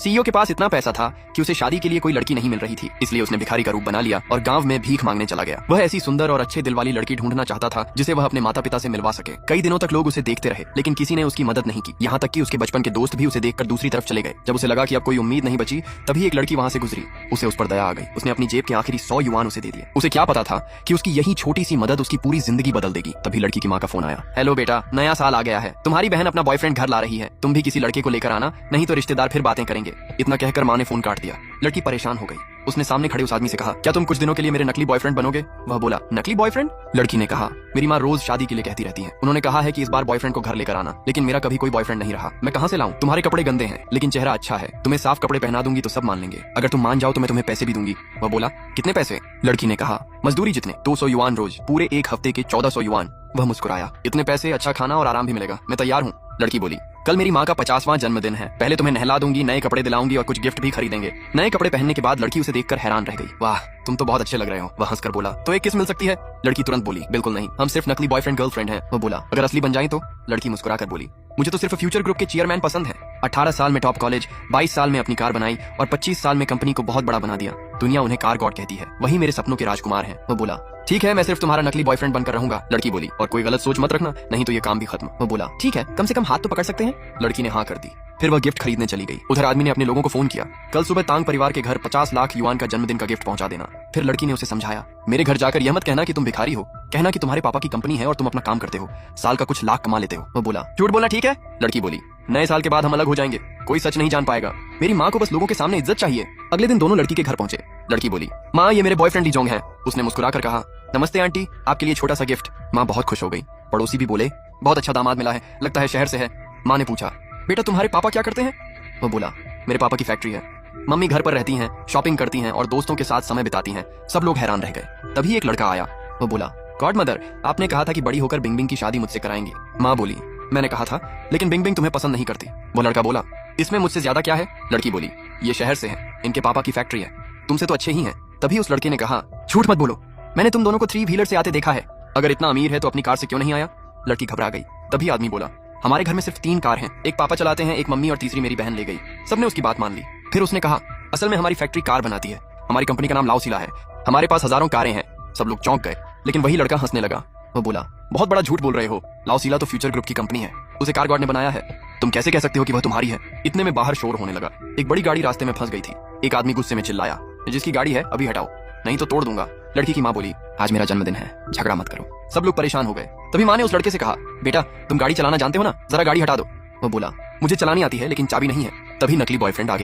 CEO के पास इतना पैसा था कि उसे शादी के लिए कोई लड़की नहीं मिल रही थी, इसलिए उसने भिखारी का रूप बना लिया और गांव में भीख मांगने चला गया। वह ऐसी सुंदर और अच्छे दिल वाली लड़की ढूंढना चाहता था जिसे वह अपने माता पिता से मिलवा सके। कई दिनों तक लोग उसे देखते रहे, लेकिन किसी ने उसकी मदद नहीं की। यहाँ तक कि उसके बचपन के दोस्त भी उसे देखकर दूसरी तरफ चले गए। जब उसे लगा कि अब कोई उम्मीद नहीं बची, तभी एक लड़की वहां से गुजरी। उसे उस पर दया आ गई। उसने अपनी जेब के आखिरी 100 युआन उसे दे दिए। उसे क्या पता था कि उसकी यही छोटी सी मदद उसकी पूरी जिंदगी बदल देगी। तभी लड़की की माँ का फोन आया। हेलो बेटा, नया साल आ गया है, तुम्हारी बहन अपना बॉयफ्रेंड घर ला रही है, तुम भी किसी लड़के को लेकर आना, नहीं तो रिश्तेदार फिर बातें करेंगे। इतना कहकर माँ ने फोन काट दिया। लड़की परेशान हो गई। उसने सामने खड़े उस आदमी से कहा, क्या तुम कुछ दिनों के लिए मेरे नकली बॉयफ्रेंड बनोगे? वह बोला, नकली बॉयफ्रेंड? लड़की ने कहा, मेरी माँ रोज शादी के लिए कहती रहती है। उन्होंने कहा है कि इस बार बॉयफ्रेंड को घर लेकर आना, लेकिन मेरा कभी कोई बॉयफ्रेंड नहीं रहा। मैं कहाँ से लाऊं? तुम्हारे कपड़े गंदे हैं, लेकिन चेहरा अच्छा है, तुम्हें साफ कपड़े पहना दूंगी तो सब मान लेंगे। अगर तुम मान जाओ तो मैं तुम्हें पैसे भी दूंगी। वह बोला, कितने पैसे? लड़की ने कहा, मजदूरी जितने, 200 युआन रोज, पूरे एक हफ्ते के 1400 युआन। वह मुस्कुराया। इतने पैसे, अच्छा खाना और आराम भी मिलेगा, मैं तैयार हूँ। लड़की बोली, कल मेरी माँ का 50वां जन्मदिन है, पहले तुम्हें नहला दूंगी, नए कपड़े दिलाऊंगी और कुछ गिफ्ट भी खरीदेंगे। नए कपड़े पहनने के बाद लड़की उसे देखकर हैरान रह गई। वाह, तुम तो बहुत अच्छे लग रहे हो। वह हंसकर बोला, तो एक किस मिल सकती है? लड़की तुरंत बोली, बिल्कुल नहीं, हम सिर्फ नकली बॉयफ्रेंड गर्लफ्रेंड हैं। वो बोला, अगर असली बन जाएं तो? लड़की मुस्कुराकर बोली, मुझे तो सिर्फ फ्यूचर ग्रुप के चेयरमैन पसंद है। 18 साल में टॉप कॉलेज, 22 साल में अपनी कार बनाई और 25 साल में कंपनी को बहुत बड़ा बना दिया। दुनिया उन्हें कार गॉड कहती है, वही मेरे सपनों के राजकुमार हैं। वो बोला, ठीक है, मैं सिर्फ तुम्हारा नकली बॉयफ्रेंड बनकर रहूंगा। लड़की बोली, और कोई गलत सोच मत रखना, नहीं तो ये काम भी खत्म। वो बोला, ठीक है, कम से कम हाथ तो पकड़ सकते हैं। लड़की ने हाँ कर दी। फिर वह गिफ्ट खरीदने चली गई। उधर आदमी ने अपने लोगों को फोन किया, कल सुबह तांग परिवार के घर 50 लाख युआन का जन्मदिन का गिफ्ट पहुंचा देना। फिर लड़की ने उसे समझाया, मेरे घर जाकर यह मत कहना कि तुम भिखारी हो, कहना कि तुम्हारे पापा की कंपनी है और तुम अपना काम करते हो, साल का कुछ लाख कमा लेते हो। वो बोला, झूठ बोलना ठीक है? लड़की बोली, नए साल के बाद हम अलग हो जाएंगे, कोई सच नहीं जान पाएगा, मेरी माँ को बस लोगों के सामने इज्जत चाहिए। अगले दिन दोनों लड़की के घर पहुंचे। लड़की बोली, माँ ये मेरे बॉयफ्रेंड लीजोंग है। उसने मुस्कुराकर कहा, नमस्ते आंटी, आपके लिए छोटा सा गिफ्ट। माँ बहुत खुश हो गई। पड़ोसी भी बोले, बहुत अच्छा दामाद मिला है, लगता है शहर से है। माँ ने पूछा, बेटा तुम्हारे पापा क्या करते हैं? वो बोला, मेरे पापा की फैक्ट्री है, मम्मी घर पर रहती हैं, शॉपिंग करती हैं और दोस्तों के साथ समय बिताती हैं। सब लोग हैरान रह गए। तभी एक लड़का आया। वो बोला, गॉड मदर, आपने कहा था कि बड़ी होकर बिंग बिंग की शादी मुझसे कराएंगी। माँ बोली, मैंने कहा था, लेकिन बिंग बिंग तुम्हें पसंद नहीं करती। वो लड़का बोला, इसमें मुझसे ज्यादा क्या है? लड़की बोली, ये शहर से है, इनके पापा की फैक्ट्री है, तुमसे तो अच्छे ही हैं। तभी उस लड़के ने कहा, झूठ मत बोलो, मैंने तुम दोनों को 3 व्हीलर से आते देखा है, अगर इतना अमीर है तो अपनी कार से क्यों नहीं आया? लड़की घबरा गई। तभी आदमी बोला, हमारे घर में सिर्फ 3 कार हैं, एक पापा चलाते हैं, एक मम्मी और तीसरी मेरी बहन ले गई। सबने उसकी बात मान ली। फिर उसने कहा, असल में हमारी फैक्ट्री कार बनाती है, हमारी कंपनी का नाम लाओसिला है, हमारे पास हजारों कारें हैं। सब लोग चौंक गए, लेकिन वही लड़का हंसने लगा। वो बोला, बहुत बड़ा झूठ बोल रहे हो, लाओसिला तो फ्यूचर ग्रुप की कंपनी है, उसे कार गॉड ने बनाया है, तुम कैसे कह सकते हो कि वह तुम्हारी है? इतने में बाहर शोर होने लगा। एक बड़ी गाड़ी रास्ते में फंस गई थी। एक आदमी गुस्से में चिल्लाया, जिसकी गाड़ी है अभी हटाओ, नहीं तो तोड़ दूंगा। लड़की की माँ बोली, आज मेरा जन्मदिन है, झगड़ा मत करो। सब लोग परेशान हो गए। तभी माँ ने उस लड़के से कहा, बेटा तुम गाड़ी चलाना जानते हो ना, जरा गाड़ी हटा दो। वो बोला, मुझे चलानी आती है लेकिन चाबी नहीं है। तभी नकली बॉयफ्रेंड आ गया।